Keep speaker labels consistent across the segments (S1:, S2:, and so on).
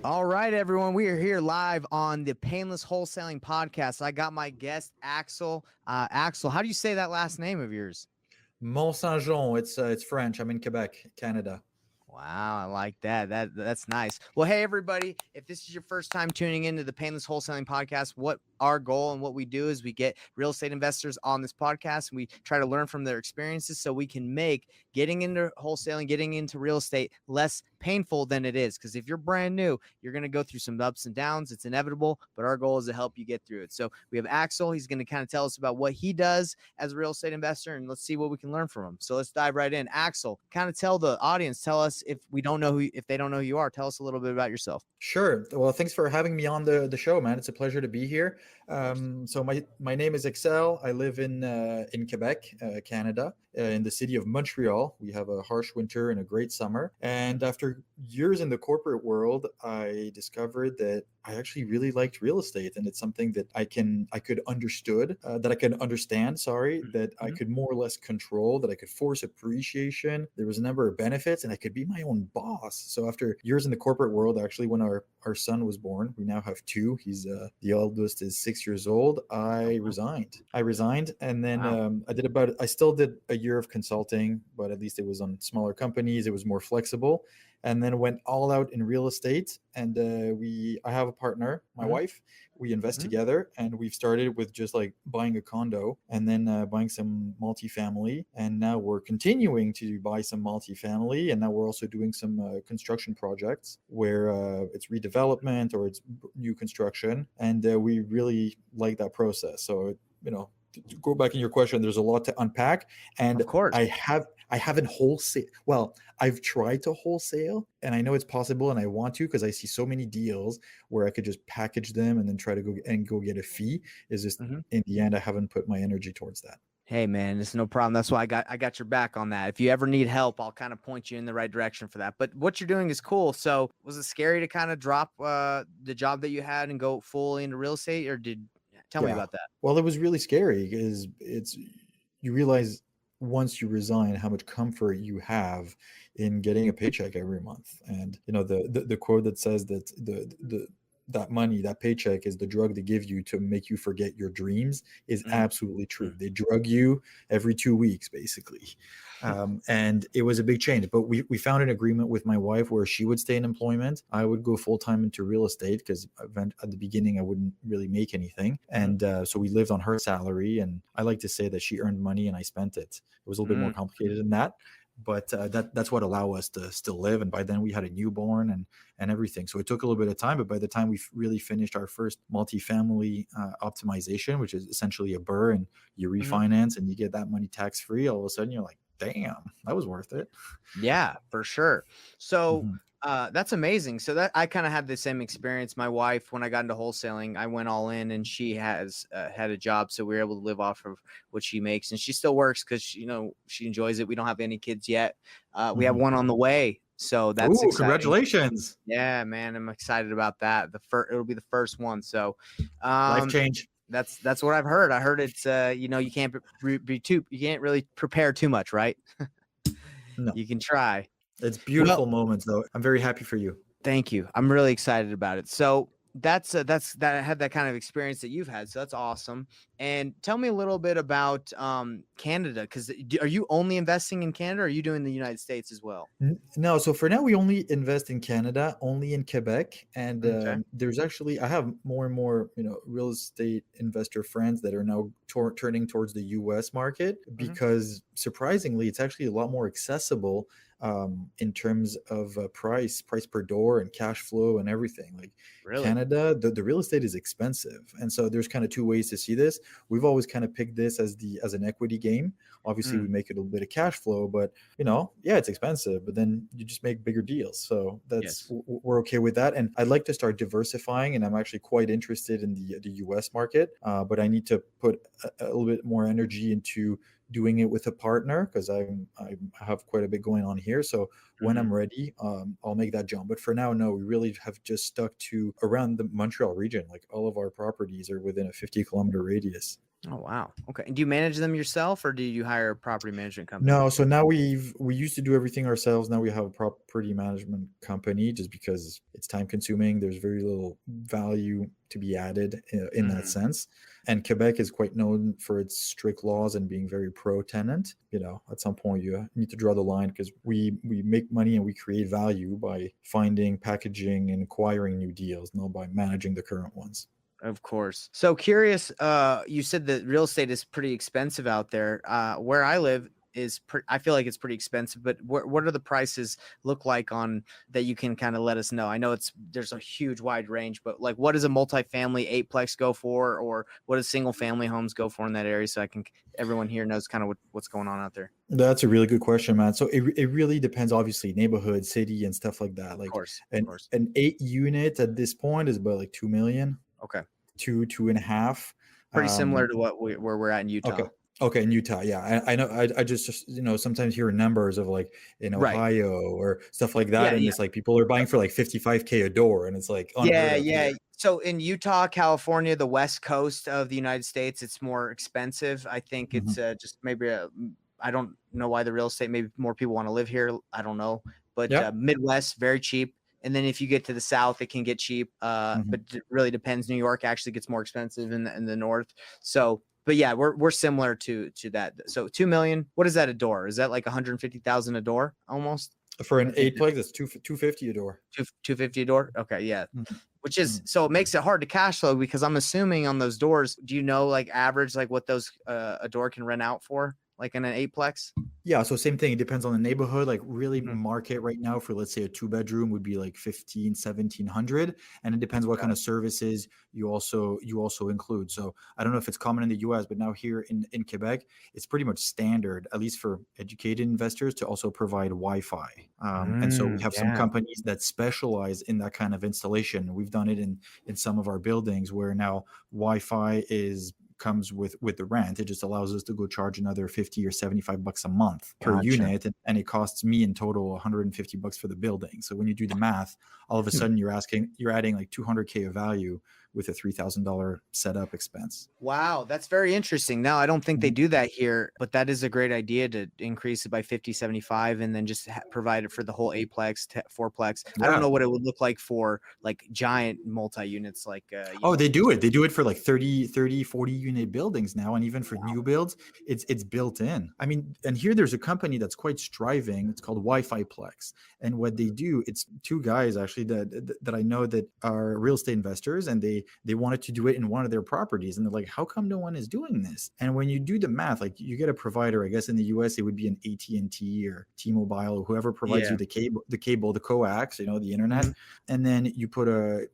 S1: All right, everyone. We are here live on the Painless Wholesaling Podcast. I got my guest, Axel. Axel, how do you say that last name of yours?
S2: Monsaingeon. It's French. I'm in Quebec, Canada.
S1: Wow, I like that. That's nice. Well, hey everybody, if this is your first time tuning into the Painless Wholesaling Podcast, what our goal and what we do is we get real estate investors on this podcast and we try to learn from their experiences so we can make getting into wholesaling, getting into real estate less painful than it is. Because if you're brand new, you're going to go through some ups and downs. It's inevitable, but our goal is to help you get through it. So we have Axel. He's going to kind of tell us about what he does as a real estate investor, and let's see what we can learn from him. So let's dive right in. Axel, kind of tell the audience, tell us if they don't know who you are, tell us a little bit about yourself.
S2: Sure. Well, thanks for having me on the show, man. It's a pleasure to be here. So my name is Axel. I live in Quebec, Canada, in the city of Montreal. We have a harsh winter and a great summer. And after years in the corporate world, I discovered that I actually really liked real estate, and it's something that I could understand, that I could more or less control, that I could force appreciation. There was a number of benefits, and I could be my own boss. So after years in the corporate world, actually, when our son was born, we now have two. He's the eldest is 6 years old. I resigned, and then
S1: Wow.
S2: I still did a year of consulting, but at least it was on smaller companies. It was more flexible, and then went all out in real estate. And I have a partner, my wife. We invest together, and we've started with just like buying a condo and then buying some multifamily. And now we're continuing to buy some multifamily. And now we're also doing some construction projects where it's redevelopment or it's new construction. And we really like that process. So, to go back in your question, there's a lot to unpack. And
S1: Of course.
S2: I haven't wholesale. Well, I've tried to wholesale, and I know it's possible, and I want to because I see so many deals where I could just package them and then try to go get a fee. Is just in the end, I haven't put my energy towards that.
S1: Hey man, it's no problem. That's why I got your back on that. If you ever need help, I'll kind of point you in the right direction for that. But what you're doing is cool. So was it scary to kind of drop the job that you had and go fully into real estate, or tell me
S2: Yeah.
S1: about that?
S2: Well, it was really scary because you realize once you resign how much comfort you have in getting a paycheck every month. And the quote that says that that money, that paycheck is the drug they give you to make you forget your dreams is absolutely true. They drug you every 2 weeks, basically. And it was a big change. But we found an agreement with my wife where she would stay in employment. I would go full-time into real estate because at the beginning I wouldn't really make anything. And so we lived on her salary. And I like to say that she earned money and I spent it. It was a little bit more complicated than that. But that's what allowed us to still live. And by then we had a newborn and everything. So it took a little bit of time. But by the time we really finished our first multifamily optimization, which is essentially a BRRRR, and you refinance and you get that money tax free, all of a sudden you're like, damn, that was worth it.
S1: Yeah, for sure. So that's amazing. So that I kind of had the same experience. My wife, when I got into wholesaling, I went all in, and she has had a job, so we were able to live off of what she makes, and she still works because she enjoys it. We don't have any kids yet. We have one on the way, so that's exciting.
S2: Congratulations!
S1: Yeah, man, I'm excited about that. It'll be the first one. So,
S2: Life change.
S1: That's what I've heard. I heard it's you can't you can't really prepare too much, right?
S2: No,
S1: you can try.
S2: It's beautiful moments, though. I'm very happy for you.
S1: Thank you. I'm really excited about it. So that's I had that kind of experience that you've had. So that's awesome. And tell me a little bit about Canada, because are you only investing in Canada, or are you doing the United States as well?
S2: No. So for now, we only invest in Canada, only in Quebec. And there's actually, I have more and more, real estate investor friends that are now turning towards the US market because surprisingly, it's actually a lot more accessible in terms of price per door and cash flow and everything. Like Canada, the real estate is expensive. And so there's kind of two ways to see this. We've always kind of picked this as an equity game. Obviously we make it a little bit of cash flow, but it's expensive, but then you just make bigger deals. So we're okay with that. And I'd like to start diversifying, and I'm actually quite interested in the US market. But I need to put a little bit more energy into doing it with a partner because I have quite a bit going on here. So when I'm ready, I'll make that jump. But for now, no, we really have just stuck to around the Montreal region. Like all of our properties are within a 50-kilometer radius.
S1: Oh, wow. Okay. And do you manage them yourself or do you hire a property management company?
S2: No, so now we used to do everything ourselves. Now we have a property management company just because it's time consuming. There's very little value to be added in that
S1: Mm,
S2: sense. And Quebec is quite known for its strict laws and being very pro tenant. At some point you need to draw the line because we make money and we create value by finding, packaging, and acquiring new deals, not by managing the current ones.
S1: of course. So curious, you said that real estate is pretty expensive out there. Where I live is I feel like it's pretty expensive, but what are the prices look like on that you can kind of let us know? I know there's a huge wide range, but like what does a multifamily eightplex go for, or what does single family homes go for in that area? So everyone here knows kind of what's going on out there.
S2: That's a really good question, man. So it really depends, obviously, neighborhood, city, and stuff like that.
S1: Of
S2: Like
S1: course, of
S2: an
S1: course.
S2: an 8 unit at this point is about like 2 million,
S1: Okay.
S2: two and a half.
S1: Pretty similar
S2: Um,
S1: to where we're at in
S2: okay,
S1: Utah.
S2: okay, in Utah, yeah, I know. I just sometimes hear numbers of like in
S1: Right.
S2: Ohio or stuff like that,
S1: Yeah.
S2: and
S1: Yeah.
S2: it's like people are buying for like 55K a door, and it's like unheard
S1: Yeah,
S2: of
S1: yeah.
S2: here.
S1: So in Utah, California, the West Coast of the United States, it's more expensive. I think it's
S2: Mhm.
S1: just maybe I don't know why the real estate. Maybe more people want to live here. I don't know, but
S2: Yeah.
S1: Midwest very cheap. And then if you get to the South, it can get cheap.
S2: Mhm.
S1: But it really depends. New York actually gets more expensive in the North. So, but yeah, we're similar to that. So 2 million. What is that a door? Is that like 150,000 a door almost?
S2: For
S1: I
S2: an
S1: think
S2: eightplex, that's 250 a door.
S1: 250 a door. Okay, yeah.
S2: Mhm.
S1: Which is
S2: Mhm.
S1: so it makes it hard to cash flow because I'm assuming on those doors, do you know like average like what those a door can rent out for like in an eightplex?
S2: Yeah, so same thing. It depends on the neighborhood. Like really
S1: Mhm.
S2: market right now for let's say a two-bedroom would be like 15, 1700. And it depends what
S1: Got
S2: kind
S1: it.
S2: of services you also include. So I don't know if it's common in the US, but now here in Quebec, it's pretty much standard, at least for educated investors, to also provide Wi-Fi. And so we have some
S1: Yeah,
S2: companies that specialize in that kind of installation. We've done it in some of our buildings where now Wi-Fi is comes with the rent. It just allows us to go charge another 50 or 75 bucks a month per
S1: gotcha.
S2: unit, and it costs me in total 150 bucks for the building. So when you do the math, all of a sudden you're adding like 200K of value with a $3,000 setup expense.
S1: Wow, that's very interesting. Now, I don't think they
S2: Mhm.
S1: do that here, but that is a great idea to increase it by 50, 75, and then just provide it for the whole eightplex, fourplex. I don't
S2: Yeah.
S1: know what it would look like for like giant multi units, like,
S2: Oh, they do
S1: close
S2: it.
S1: to.
S2: They do it for like 30, 40 unit buildings now. And even for
S1: Wow.
S2: new builds, it's built in. I mean, and here there's a company that's quite striving. It's called Wi-Fi Plex. And what they do, it's two guys actually that I know that are real estate investors, and they wanted to do it in one of their properties. And they're like, how come no one is doing this? And when you do the math, like you get a provider, I guess in the US, it would be an AT&T or T-Mobile or whoever provides you
S1: Yeah.
S2: the coax, the internet.
S1: Mhm.
S2: And then you put a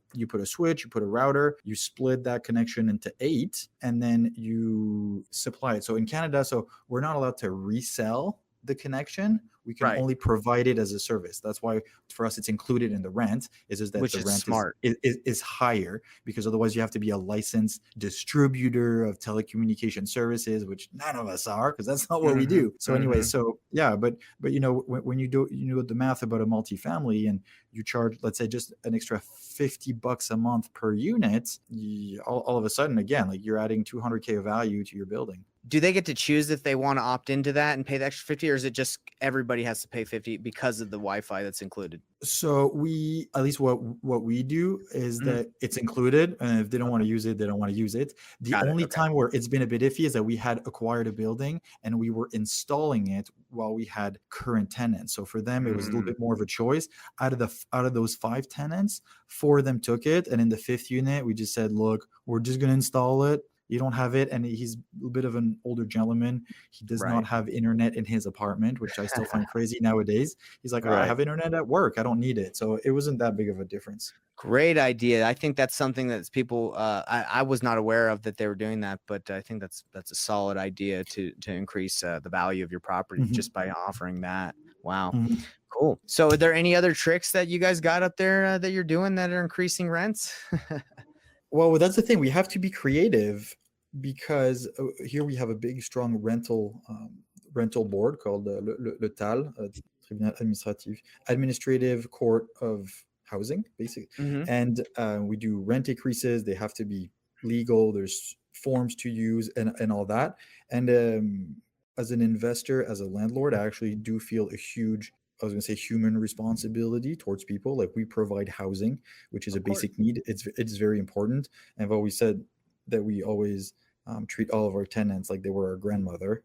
S2: switch, you put a router, you split that connection into 8, and then you supply it. So in Canada, so we're not allowed to resell the connection. We can
S1: Right.
S2: only provide it as a service. That's why for us it's included in the rent. Is just that
S1: Which
S2: the
S1: is
S2: rent is
S1: smart.
S2: is higher, because otherwise you have to be a licensed distributor of telecommunication services, which none of us are, because that's not what we
S1: Mhm.
S2: do. So anyway,
S1: Mhm.
S2: so yeah, but when you do the math about a multifamily, and you charge, let's say, just an extra 50 bucks a month per unit, all of a sudden, again, like you're adding 200K of value to your building.
S1: Do they get to choose if they wanna opt into that and pay the extra 50, or is it just everybody has to pay 50 because of the Wi-Fi that's included?
S2: So we, at least what we do is
S1: Mhm.
S2: that it's included, and if they don't want
S1: Okay.
S2: to use it, they don't want to use it. The
S1: Got it.
S2: only
S1: Okay.
S2: time where it's been a bit iffy is that we had acquired a building and we were installing it while we had current tenants. So for them, it was a little
S1: Mm.
S2: bit more of a choice. Out of those 5 tenants, 4 of them took it, and in the fifth unit, we just said, "Look, we're just gonna install it. You don't have it," and he's a bit of an older gentleman. He does not
S1: Right.
S2: have internet in his apartment, which I still find crazy nowadays. He's like, I
S1: Right.
S2: have internet at work. I don't need it. So it wasn't that big of a difference.
S1: Great idea. I think that's something that people I was not aware of that they were doing that, but I think that's a solid idea to increase the value of your property just
S2: Mhm,
S1: by offering that. Wow.
S2: mhm.
S1: Cool. So are there any other tricks that you guys got up there that you're doing that are increasing rents?
S2: Well, that's the thing. We have to be creative because here we have a big, strong rental board called le TAL, Tribunal Administrative Court of Housing, basically.
S1: Mhm.
S2: And we do rent increases. They have to be legal. There's forms to use, and all that. And as an investor, as a landlord, I actually do feel a huge, I was going to say, human responsibility towards people. Like, we provide housing, which is a
S1: Of course.
S2: basic need. It's very important. And I've always said that we always treat all of our tenants like they were our grandmother,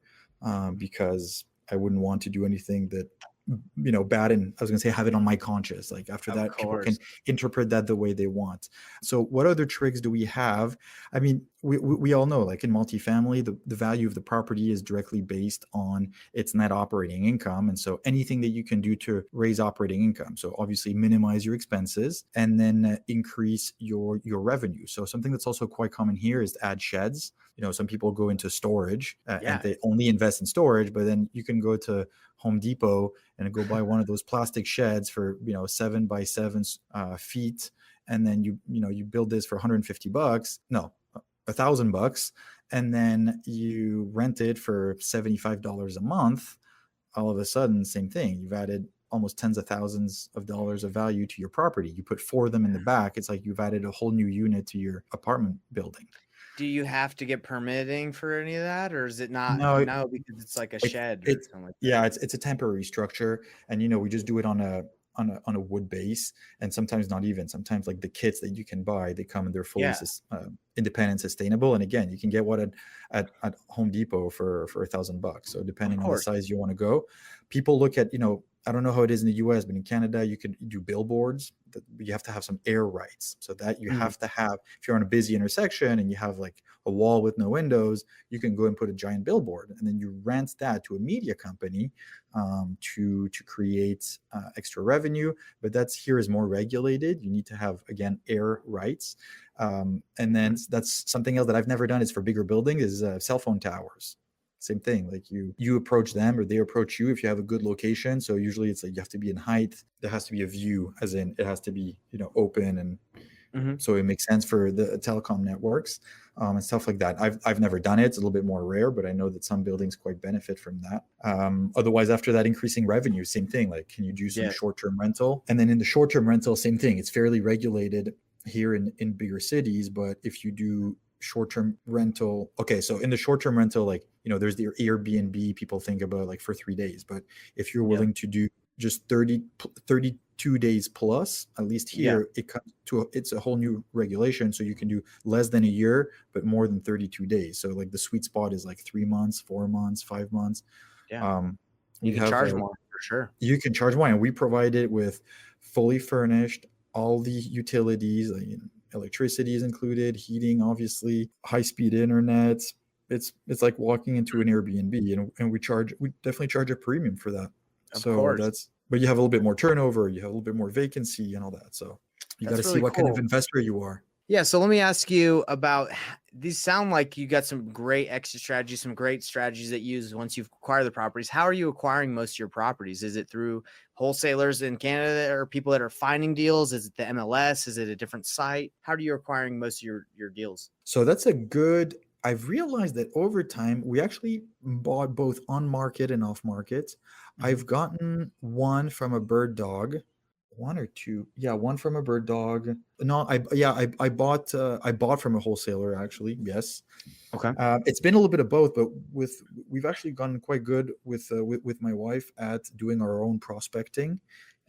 S2: because I wouldn't want to do anything that, bad, and I was going to say, have it on my conscience. Like, after
S1: Of
S2: that, people can
S1: course.
S2: interpret that the way they want. So what other tricks do we have? I mean, we all know, like, in multifamily, the value of the property is directly based on its net operating income. And so anything that you can do to raise operating income, so obviously minimize your expenses, and then increase your revenue. So something that's also quite common here is to add sheds. Some people go into storage, and
S1: Yeah.
S2: they only invest in storage, but then you can go to Home Depot and go buy one of those plastic sheds for 7 by 7 feet, and then you build this for $150. No, $1,000, and then you rent it for $75 a month. All of a sudden, same thing. You've added almost tens of thousands of dollars of value to your property. You put 4 of them in the back. It's like you've added a whole new unit to your apartment building.
S1: Do you have to get permitting for any of that, or is it not?
S2: No,
S1: No, because it's like a
S2: It's
S1: shed or
S2: it's
S1: something like that.
S2: yeah, it's a temporary structure, and we just do it on a wood base, and sometimes not even. Sometimes, like, the kits that you can buy, they come and they're fully
S1: Yeah,
S2: independent, sustainable, and again, you can get one at Home Depot for $1,000. So
S1: of
S2: depending on the
S1: course.
S2: size you want to go, people look at, I don't know how it is in the US, but in Canada, you could do billboards. That you have to have some air rights, so that you
S1: Mhm.
S2: have to have, if you're on a busy intersection and you have, like, a wall with no windows, you can go and put a giant billboard, and then you rent that to a media company, to create extra revenue. But that's here is more regulated. You need to have, again, air rights. And then
S1: Mhm.
S2: that's something else that I've never done is for bigger buildings is cell phone towers. Same thing. Like, you approach them or they approach you if you have a good location. So usually it's like you have to be in height. There has to be a view, as in it has to be open, and
S1: Mhm.
S2: so it makes sense for the telecom networks, and stuff like that. I've never done it. It's a little bit more rare, but I know that some buildings quite benefit from that. Otherwise, after that, increasing revenue, same thing. Like, can you do some
S1: Yeah.
S2: short-term rental? And then in the short-term rental, same thing. It's fairly regulated here in bigger cities, but if you do short-term rental, okay, so in the short-term rental, like, there's the Airbnb people think about, like, for 3 days, but if you're
S1: Yeah.
S2: willing to do just 32 days plus, at least
S1: Yeah.
S2: here it comes to it's a whole new regulation, so you can do less than a year but more than 32 days. So, like, the sweet spot is like 3 months, 4 months, 5 months.
S1: Yeah.
S2: um
S1: You
S2: we
S1: can
S2: have
S1: charge more for sure.
S2: You can charge more, and we provide it with fully furnished, all the utilities, like, electricity is included, heating, obviously, high speed internet. It's like walking into an Airbnb, and we definitely charge a premium for that.
S1: Of
S2: So
S1: course.
S2: that's but you have a little bit more turnover, you have a little bit more vacancy and all that. So you got to
S1: That's
S2: see
S1: really
S2: what kind of
S1: cool.
S2: investor you are.
S1: Yeah, so let me ask you about these sound like you got some great exit strategies, some great strategies that you use once you've acquired the properties. How are you acquiring most of your properties? Is it through wholesalers in Canada or people that are finding deals? Is it the MLS? Is it a different site? How are you acquiring most of your deals?
S2: So that's a good. I've realized that over time, we actually bought both on market and off market.
S1: Mhm.
S2: I've gotten one from a bird dog, one or two. Yeah, one from a bird dog. No, I bought from a wholesaler, actually. Yes.
S1: Okay.
S2: It's been a little bit of both, but we've actually gotten quite good with my wife at doing our own prospecting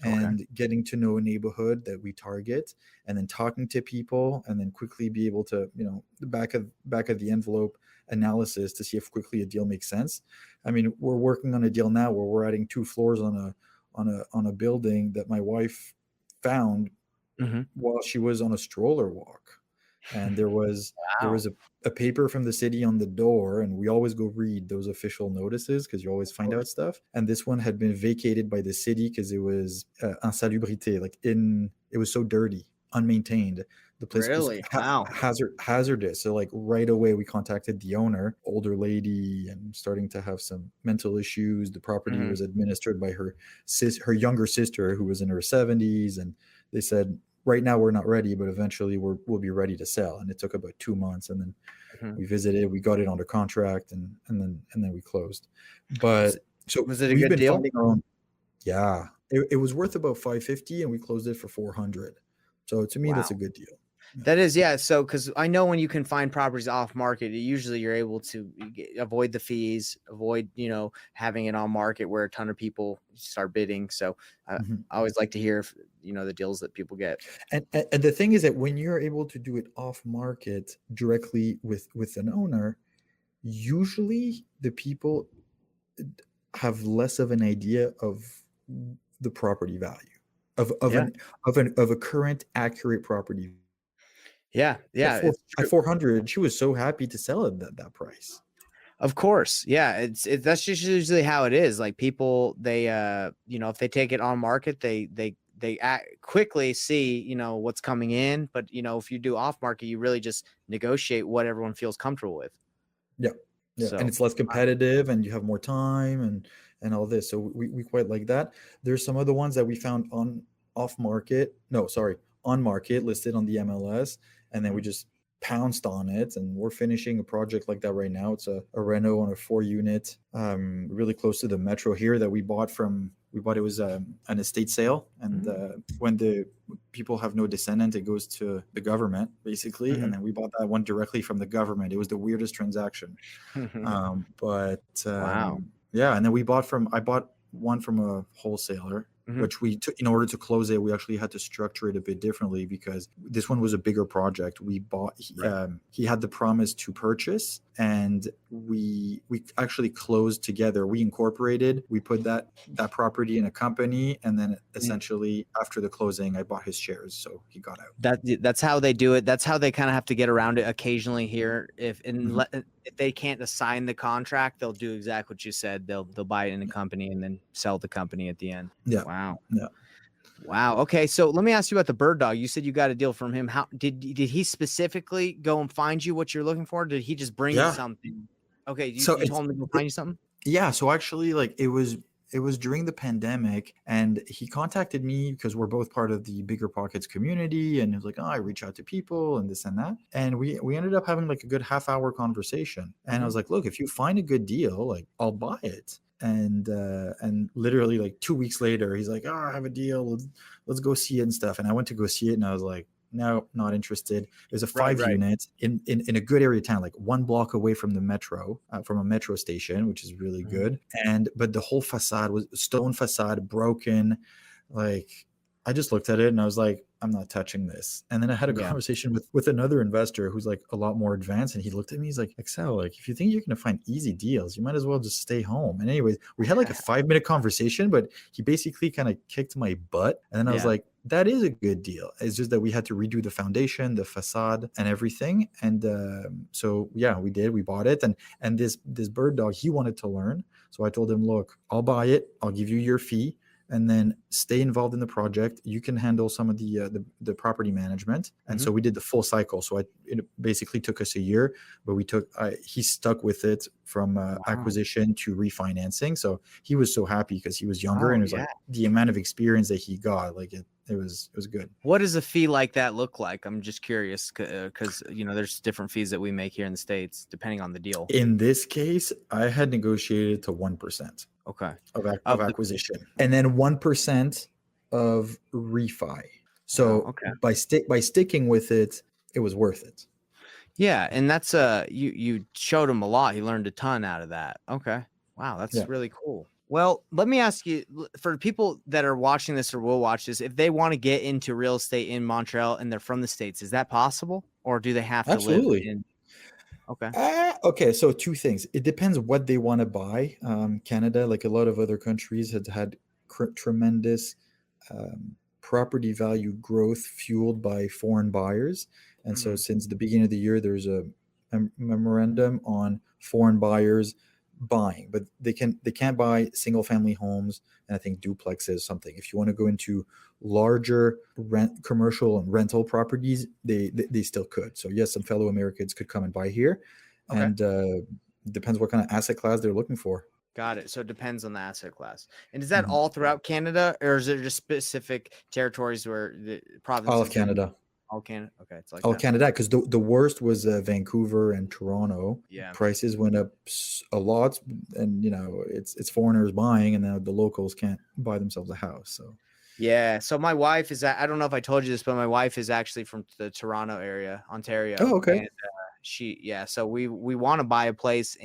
S1: Okay.
S2: and getting to know a neighborhood that we target, and then talking to people, and then quickly be able to, the back of the envelope analysis to see if quickly a deal makes sense. I mean, we're working on a deal now where we're adding 2 floors on a building that my wife found
S1: Mhm.
S2: while she was on a stroller walk, and there was
S1: Wow.
S2: a paper from the city on the door, and we always go read those official notices because you always
S1: Of
S2: find out
S1: course.
S2: stuff. And this one had been vacated by the city because it was insalubrité, like, in it was so dirty, unmaintained. The place was
S1: Really? Wow.
S2: hazardous. So, like, right away we contacted the owner, older lady, and starting to have some mental issues. The property
S1: Mhm.
S2: was administered by her younger sister, who was in her 70s, and they said, right now we're not ready, but eventually we'll be ready to sell. And it took about 2 months, and then
S1: Mhm.
S2: we visited, we got it under contract, and then we closed.
S1: Was
S2: But
S1: it
S2: so
S1: was it a
S2: we've
S1: good
S2: been
S1: deal?
S2: finding our own. Yeah, it was worth about 550, and we closed it for 400. So to me, that's a
S1: Wow.
S2: good deal. Yeah.
S1: That is, yeah. So, because I know when you can find properties off market, usually you're able to avoid the fees, avoid, having it on market where a ton of people start bidding. So,
S2: Mhm.
S1: I always like to hear, if, the deals that people get.
S2: And the thing is that when you're able to do it off market directly with an owner, usually the people have less of an idea of the property value
S1: Yeah.
S2: of a current accurate property.
S1: Yeah.
S2: At
S1: Yeah.
S2: four
S1: It's
S2: at
S1: true.
S2: 400, she was so happy to sell it at that price.
S1: Of course. Yeah. That's just usually how it is. Like people, they, if they take it on market, they quickly see, what's coming in. But, if you do off market, you really just negotiate what everyone feels comfortable with.
S2: Yeah, yeah, and
S1: So,
S2: it's less competitive, and you have more time, and all this. So we quite like that. There's some other ones that we found on off market. No, sorry, on market listed on the MLS, and then we
S1: mhm,
S2: just pounced on it, and we're finishing a project like that right now. It's a reno on a 4 unit, really close to the metro here that we bought from. We bought it was an estate sale, and
S1: mhm,
S2: when the people have no descendant, it goes to the government basically, and
S1: mhm.
S2: then we bought that one directly from the government. It was the weirdest transaction, but
S1: Wow.
S2: yeah. And then I bought one from a wholesaler,
S1: Mhm.
S2: which we took in order to close it. We actually had to structure it a bit differently because this one was a bigger project. We bought
S1: Right.
S2: he had the promise to purchase, and we actually closed together. We incorporated, we put that property in a company, and then
S1: Mm.
S2: essentially after the closing I bought his shares, so he got out.
S1: That's how they do it. That's how they kind of have to get around it occasionally here.
S2: Mhm.
S1: If they can't assign the contract, they'll do exactly what you said. They'll buy it in a company and then sell the company at the end.
S2: Yeah,
S1: Wow.
S2: yeah.
S1: Wow. Okay. So let me ask you about the bird dog. You said you got a deal from him. How did he specifically go and find you what you're looking for? Did he just bring you
S2: Yeah.
S1: something? Okay. You,
S2: So
S1: you told him to go find you something?
S2: yeah, so actually like it was during the pandemic, and he contacted me because we're both part of the Bigger Pockets community, and he was like, oh, I reach out to people and this and that, and we ended up having like a good half-hour conversation, and I
S1: Hmm.
S2: was like, look, if you find a good deal, like I'll buy it. And literally like 2 weeks later he's like, oh, I have a deal, let's go see it and stuff, and I went to go see it, and I was like, no, not interested. It was a
S1: Right.
S2: five
S1: Right.
S2: unit in a good area of town, like 1 block away from the metro, from a metro station, which is really
S1: Mhm.
S2: good. And but the whole facade was stone facade, broken. Like I just looked at it and I was like, I'm not touching this. And then I had a
S1: Yeah.
S2: conversation with another investor who's like a lot more advanced, and he looked at me. He's like, Excel, like if you think you're gonna find easy deals, you might as well just stay home. And anyways, we had like a 5 minute conversation, but he basically kind of kicked my butt. And then I was
S1: Yeah.
S2: like, that is a good deal. It's just that we had to redo the foundation, the facade, and everything. And so yeah, we did. We bought it, and this bird dog, he wanted to learn. So I told him, look, I'll buy it. I'll give you your fee, and then stay involved in the project. You can handle some of the property management. And
S1: Hmm.
S2: so we did the full cycle. So it basically took us a year, but he stuck with it from
S1: Wow.
S2: acquisition to refinancing. So he was so happy because he was younger,
S1: Oh
S2: and it was
S1: yeah.
S2: like the amount of experience that he got, like it was good.
S1: What does a fee like that look like? I'm just curious because there's different fees that we make here in the States depending on the deal.
S2: In this case, I had negotiated to 1%
S1: Okay.
S2: of
S1: Of the
S2: acquisition, and then 1% of refi.
S1: Wow.
S2: So
S1: Okay.
S2: by sticking with it, it was worth it.
S1: Yeah, and that's you showed him a lot. He learned a ton out of that. Okay. Wow,
S2: Yeah,
S1: that's really cool. Well, let me ask you, for people that are watching this or will watch this, if they want to get into real estate in Montreal and they're from the States, is that possible? Or do they have to live
S2: absolutely.
S1: in Okay.
S2: Okay, so two things. It depends what they want to buy. Canada, like a lot of other countries, has had tremendous um, property value growth fueled by foreign buyers. And so,
S1: Mhm.
S2: since the beginning of the year, there's a memorandum on foreign buyers buying, but they can't buy single family homes, and I think duplexes, something. If you want to go into larger commercial and rental properties, they still could. So yes, some fellow Americans could come and buy here,
S1: Okay.
S2: and depends what kind of asset class they're looking for.
S1: Got it. So it depends on the asset class. And is that
S2: Mhm.
S1: all throughout Canada, or is there just specific territories where the
S2: All of
S1: provinces in
S2: Canada.
S1: all Canada? Okay, it's like
S2: All
S1: that.
S2: Canada, because the worst was Vancouver and Toronto.
S1: Yeah.
S2: Prices went up a lot, and it's foreigners buying, and now the locals can't buy themselves a house. So
S1: Yeah. So my wife is, I don't know if I told you this, but my wife is actually from the Toronto area, Ontario.
S2: Oh, okay.
S1: And so we want to buy a place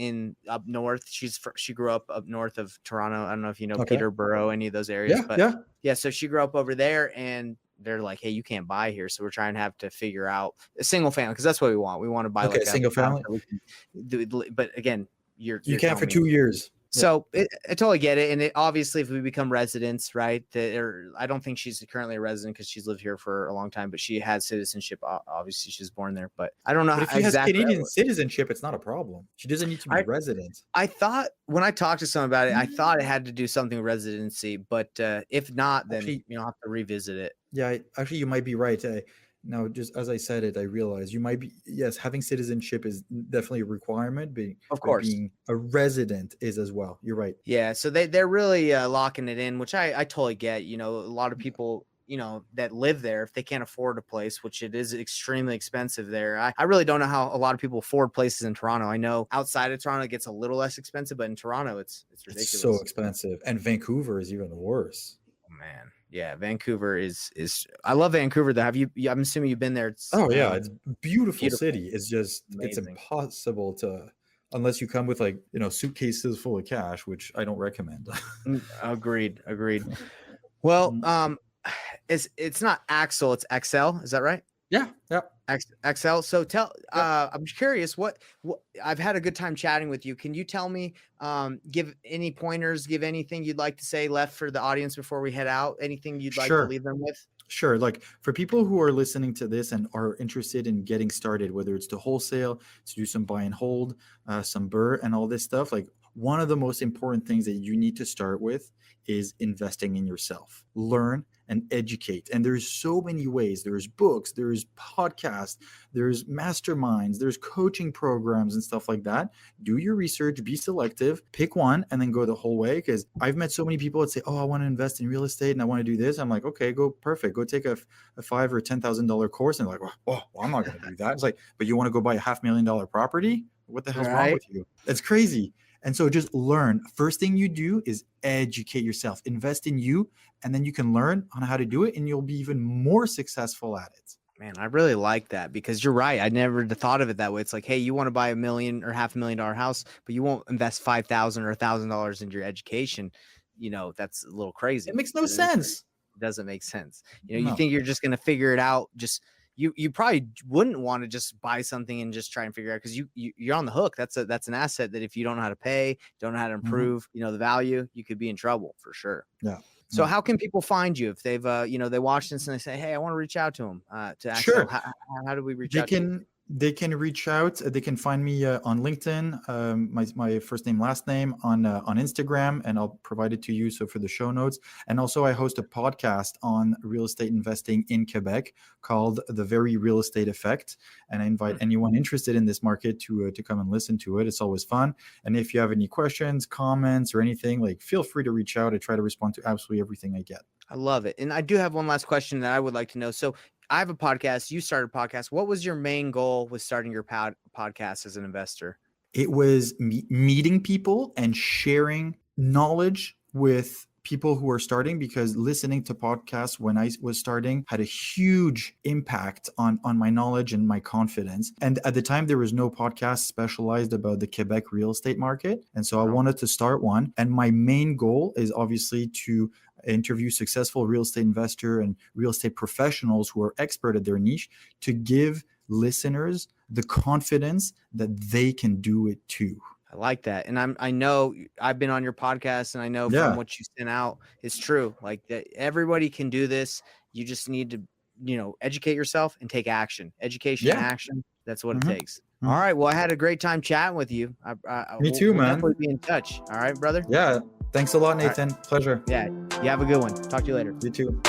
S1: up north. She grew up north of Toronto. I don't know if you know
S2: Okay.
S1: Peterborough, any of those areas,
S2: Yeah,
S1: but
S2: yeah.
S1: yeah, so she grew up over there, and they're like, hey, you can't buy here. So we're trying to have to figure out a single family, because that's what we want. We want to buy
S2: Okay,
S1: like a
S2: single
S1: house
S2: family.
S1: that we can do, but again, you're
S2: You can
S1: telling
S2: for
S1: me.
S2: 2 years. Yeah.
S1: So I totally get it. And obviously, if we become residents, right, I don't think she's currently a resident because she's lived here for a long time, but she has citizenship. Obviously, she's born there, but I don't know
S2: But
S1: how
S2: if she has
S1: exactly.
S2: Canadian citizenship, it's not a problem. She doesn't need to be resident.
S1: I thought when I talked to someone about it, I thought it had to do something with residency, but if not, then
S2: Actually,
S1: I'll have to revisit it.
S2: yeah, actually, you might be right. Now, just as I said it, I realized you might be, yes, having citizenship is definitely a requirement,
S1: Of
S2: but
S1: course.
S2: being a resident is as well. You're right.
S1: Yeah. So they're really locking it in, which I totally get. A lot of people, that live there, if they can't afford a place, which it is extremely expensive there. I really don't know how a lot of people afford places in Toronto. I know outside of Toronto it gets a little less expensive, but in Toronto it's ridiculous.
S2: It's so expensive. And Vancouver is even worse.
S1: Oh, man. Yeah, Vancouver is I love Vancouver though. I'm assuming you've been there. It's
S2: It's beautiful
S1: beautiful.
S2: city. It's just it's
S1: Amazing.
S2: impossible to, unless you come with like, suitcases full of cash, which I don't recommend.
S1: Agreed. Well, it's not Axel, it's Axel. Is that right?
S2: Yeah.
S1: Axel. So I'm curious what I've had a good time chatting with you. Can you tell me, give any pointers, give anything you'd like to say left for the audience before we head out? Anything you'd like to leave them with?
S2: Sure. Like for people who are listening to this and are interested in getting started, whether it's to wholesale, to do some buy and hold, some burr and all this stuff, like one of the most important things that you need to start with is investing in yourself. Learn and educate. And there's so many ways. There's books, there's podcasts, there's masterminds, there's coaching programs and stuff like that. Do your research, be selective, pick one, and then go the whole way. Because I've met so many people that say, oh, I want to invest in real estate and I want to do this. I'm like, okay, go perfect. Go take a $5,000 or $10,000 course. And they're like, well, I'm not going to do that. It's like, but you want to go buy a $500,000 property? What the hell's wrong with you? That's crazy. And so just learn. First thing you do is educate yourself, invest in you, and then you can learn on how to do it and you'll be even more successful at it.
S1: Man, I really like that, because you're right. I never thought of it that way. It's like, hey, you want to buy $1 million or $500,000 house, but you won't invest $5,000 or $1,000 into your education. That's a little crazy.
S2: It makes no sense.
S1: It doesn't make sense. You think you're just going to figure it out. You probably wouldn't want to just buy something and just try and figure it out, because you're on the hook. That's an asset that if you don't know how to pay, don't know how to improve, the value, you could be in trouble for sure.
S2: Yeah.
S1: So how can people find you if they've they watch this and they say, hey, I want to reach out to them to Axel?
S2: Sure.
S1: How do we reach out to you?
S2: They can reach out. They can find me on LinkedIn, my first name, last name, on Instagram, and I'll provide it to you. So for the show notes. And also I host a podcast on real estate investing in Quebec called The Very Real Estate Effect. And I invite anyone interested in this market to come and listen to it. It's always fun. And if you have any questions, comments, or anything, like feel free to reach out. I try to respond to absolutely everything I get.
S1: I love it. And I do have one last question that I would like to know. So I have a podcast. You started a podcast. What was your main goal with starting your podcast as an investor?
S2: It was meeting people and sharing knowledge with people who are starting, because listening to podcasts when I was starting had a huge impact on my knowledge and my confidence. And at the time, there was no podcast specialized about the Quebec real estate market. And so I wanted to start one. And my main goal is obviously to interview successful real estate investor and real estate professionals who are expert at their niche, to give listeners the confidence that they can do it too.
S1: I like that. And I know I've been on your podcast, and I know from what you sent out, it's true. Like that, everybody can do this. You just need to, educate yourself and take action. Education and action. That's what it takes. All right. Well, I had a great time chatting with you.
S2: Me too,
S1: we'll
S2: man.
S1: definitely be in touch. All right, brother.
S2: Yeah. Thanks a lot, Nathan. Pleasure.
S1: Yeah. You have a good one. Talk to you later.
S2: You too.